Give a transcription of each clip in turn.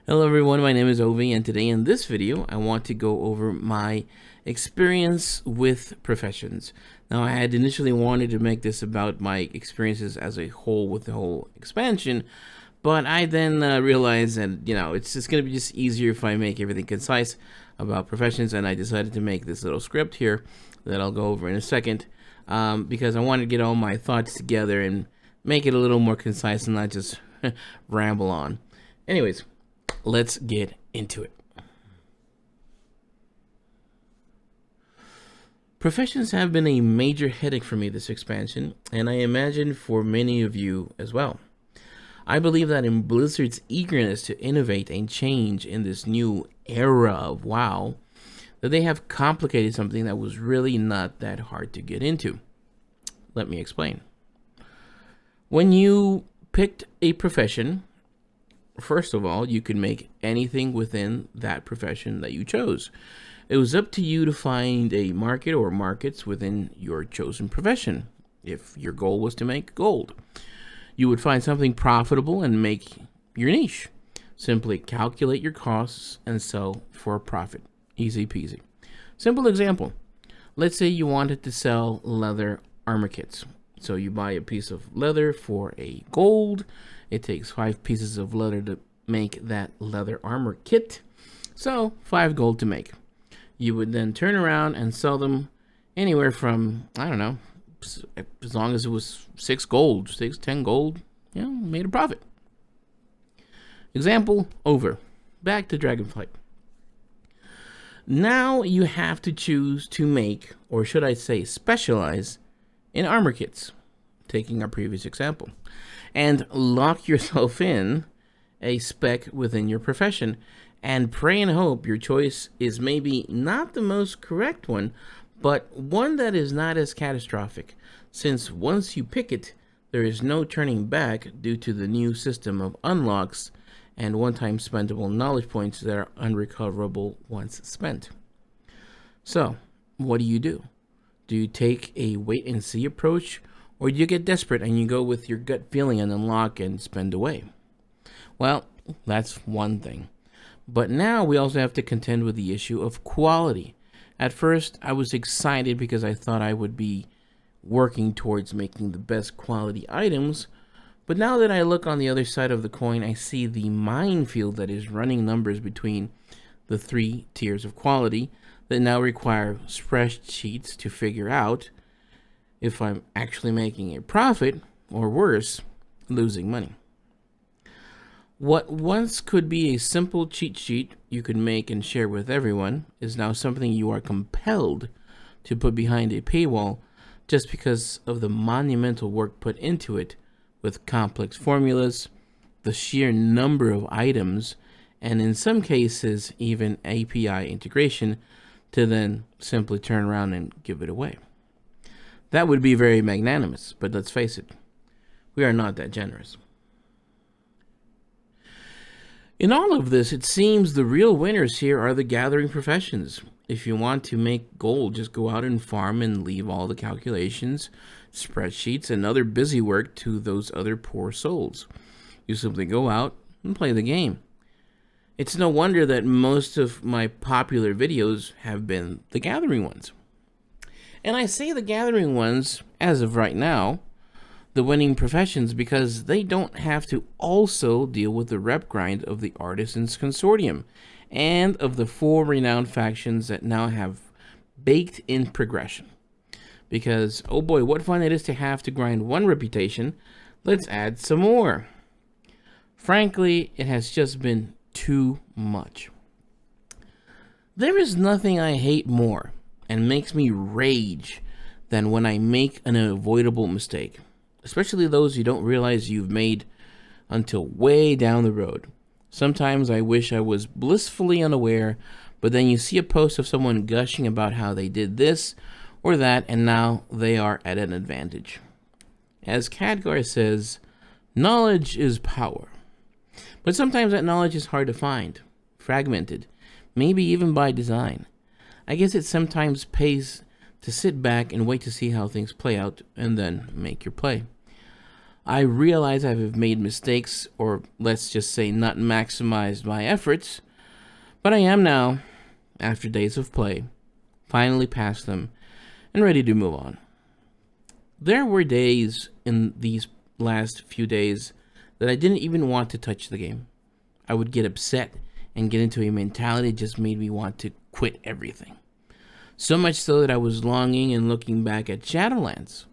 Hello everyone, my name is Ovi, and today in this video I want to go over my experience with professions. Now, I had initially wanted to make this about my experiences as a whole with the whole expansion, but I then realized that it's just going to be just easier if I make everything concise about professions, and I decided to make this little script here that I'll go over in a second, because I wanted to get all my thoughts together and make it a little more concise and not just ramble on. Anyways, let's get into it. Professions have been a major headache for me this expansion, and I imagine for many of you as well. I believe that in Blizzard's eagerness to innovate and change in this new era of WoW, that they have complicated something that was really not that hard to get into. Let me explain. When you picked a profession, first of all, you could make anything within that profession that you chose. It was up to you to find a market or markets within your chosen profession. If your goal was to make gold, you would find something profitable and make your niche. Simply calculate your costs and sell for a profit. Easy peasy. Simple example. Let's say you wanted to sell leather armor kits. So you buy a piece of leather for a gold. It takes 5 pieces of leather to make that leather armor kit. So 5 gold to make. You would then turn around and sell them anywhere from, I don't know, as long as it was 6 gold, 10 gold, made a profit. Example over. Back to Dragonflight. Now you have to choose to make, or should I say specialize, in armor kits, taking our previous example, and lock yourself in a spec within your profession and pray and hope your choice is maybe not the most correct one, but one that is not as catastrophic, since once you pick it, there is no turning back due to the new system of unlocks and one-time spendable knowledge points that are unrecoverable once spent. So, what do you do? Do you take a wait-and-see approach, or do you get desperate and you go with your gut feeling and unlock and spend away? Well, that's one thing. But now we also have to contend with the issue of quality. At first, I was excited because I thought I would be working towards making the best quality items, but now that I look on the other side of the coin, I see the minefield that is running numbers between the 3 tiers of quality that now require spreadsheets to figure out if I'm actually making a profit, or worse, losing money. What once could be a simple cheat sheet you could make and share with everyone is now something you are compelled to put behind a paywall just because of the monumental work put into it, with complex formulas, the sheer number of items, and in some cases even API integration to then simply turn around and give it away. That would be very magnanimous, but let's face it, we are not that generous. In all of this, it seems the real winners here are the gathering professions. If you want to make gold, just go out and farm and leave all the calculations, spreadsheets, and other busy work to those other poor souls. You simply go out and play the game. It's no wonder that most of my popular videos have been the gathering ones. And I say the gathering ones, as of right now, the winning professions, because they don't have to also deal with the rep grind of the Artisans Consortium and of the 4 renowned factions that now have baked in progression. Because, oh boy, what fun it is to have to grind 1 reputation. Let's add some more. Frankly, it has just been too much. There is nothing I hate more and makes me rage than when I make an avoidable mistake, especially those you don't realize you've made until way down the road. Sometimes I wish I was blissfully unaware, but then you see a post of someone gushing about how they did this or that, and now they are at an advantage. As Khadgar says, knowledge is power. But sometimes that knowledge is hard to find, fragmented, maybe even by design. I guess it sometimes pays to sit back and wait to see how things play out and then make your play. I realize I've made mistakes, or let's just say not maximized my efforts, but I am now, after days of play, finally past them and ready to move on. There were days in these last few days that I didn't even want to touch the game. I would get upset and get into a mentality that just made me want to quit everything. So much so that I was longing and looking back at Shadowlands.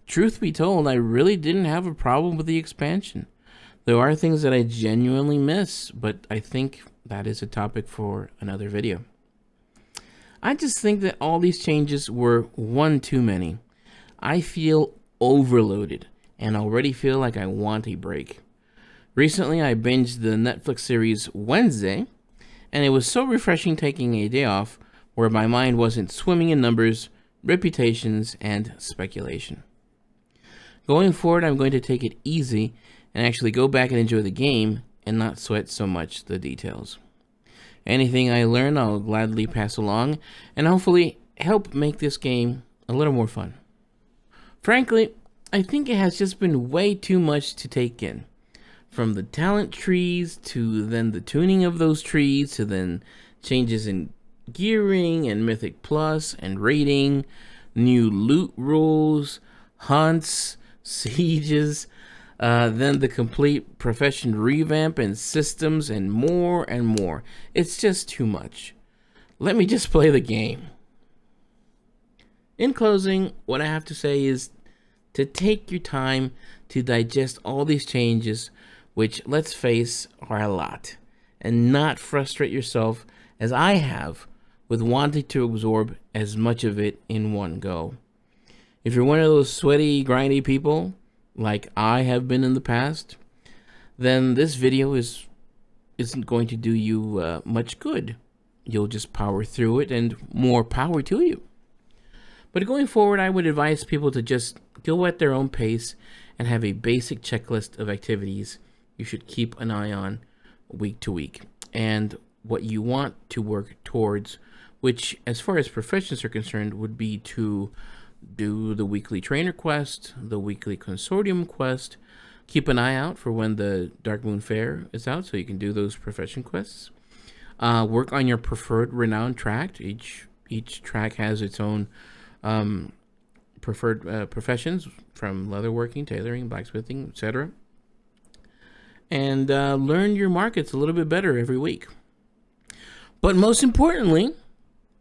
Truth be told, I really didn't have a problem with the expansion. There are things that I genuinely miss, but I think that is a topic for another video. I just think that all these changes were one too many. I feel overloaded and already feel like I want a break. Recently, I binged the Netflix series Wednesday, and it was so refreshing taking a day off where my mind wasn't swimming in numbers, reputations, and speculation. Going forward, I'm going to take it easy and actually go back and enjoy the game and not sweat so much the details. Anything I learn, I'll gladly pass along and hopefully help make this game a little more fun. Frankly, I think it has just been way too much to take in. From the talent trees to then the tuning of those trees to then changes in gearing and Mythic Plus and rating, new loot rules, hunts, sieges, then the complete profession revamp and systems and more and more. It's just too much. Let me just play the game. In closing, what I have to say is to take your time to digest all these changes, which, let's face, are a lot, and not frustrate yourself as I have with wanting to absorb as much of it in one go. If you're one of those sweaty, grindy people, like I have been in the past, then this video isn't going to do you much good. You'll just power through it, and more power to you. But going forward, I would advise people to just go at their own pace and have a basic checklist of activities you should keep an eye on week to week, and what you want to work towards, which, as far as professions are concerned, would be to do the weekly trainer quest, the weekly consortium quest. Keep an eye out for when the Dark Moon Fair is out so you can do those profession quests. Work on your preferred renown track. Each track has its own preferred professions, from leatherworking, tailoring, blacksmithing, etc. And learn your markets a little bit better every week. But most importantly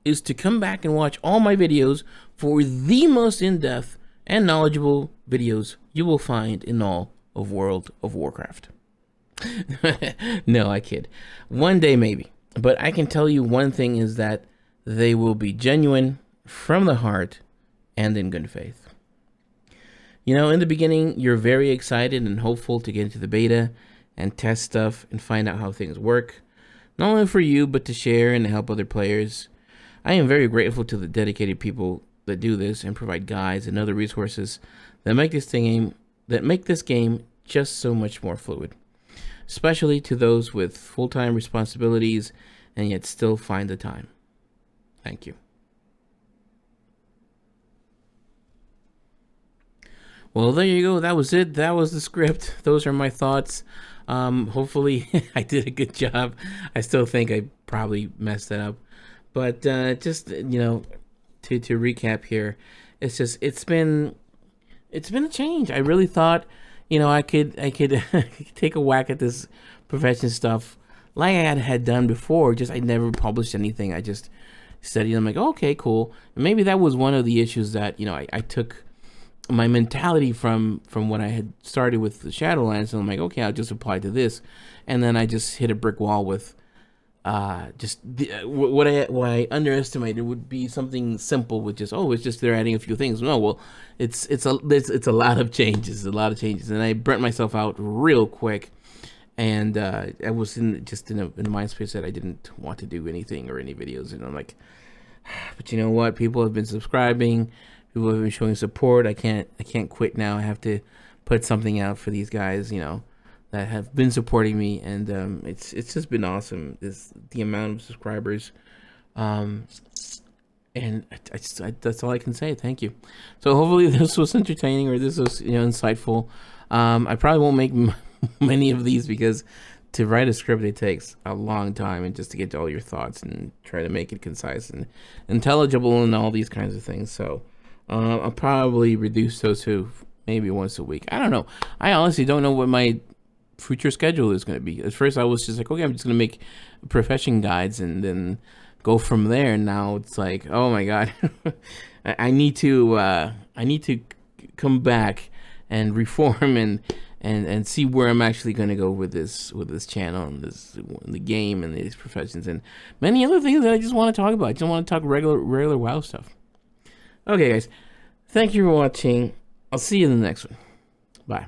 is to come back and watch all my videos for the most in-depth and knowledgeable videos you will find in all of World of Warcraft. No, I kid. One day maybe. But I can tell you one thing is that they will be genuine, from the heart, and in good faith. You know, in the beginning, you're very excited and hopeful to get into the beta and test stuff and find out how things work. Not only for you, but to share and to help other players. I am very grateful to the dedicated people that do this and provide guides and other resources that make this game just so much more fluid. Especially to those with full-time responsibilities and yet still find the time. Thank you. Well, there you go. That was it. That was the script. Those are my thoughts. Hopefully I did a good job. I still think I probably messed that up. But just, you know, to recap here, it's been a change. I really thought, you know, I could take a whack at this profession stuff like I had done before. Just I never published anything. I just studied. I'm like, okay, cool. And maybe that was one of the issues that, you know, I took my mentality from when I had started with the Shadowlands, and I'm like, okay, I'll just apply to this, and then I just hit a brick wall with what I underestimated would be something simple with just, it's just they're adding a few things. No, well, it's a lot of changes, and I burnt myself out real quick, and I was in a mind space that I didn't want to do anything or any videos, and I'm like, but you know what? People have been subscribing. People have been showing support. I can't quit now. I have to put something out for these guys, you know, that have been supporting me, and it's just been awesome. The amount of subscribers, and that's all I can say. Thank you. So hopefully this was entertaining, or this was, you know, insightful. I probably won't make many of these because to write a script, it takes a long time, and just to get to all your thoughts and try to make it concise and intelligible and all these kinds of things. So I'll probably reduce those to maybe once a week. I don't know. I honestly don't know what my future schedule is going to be. At first, I was just like, okay, I'm just going to make profession guides and then go from there. And now it's like, oh my god, I need to come back and reform and see where I'm actually going to go with this channel and the game and these professions and many other things that I just want to talk about. I just want to talk regular WoW stuff. Okay, guys, thank you for watching. I'll see you in the next one. Bye.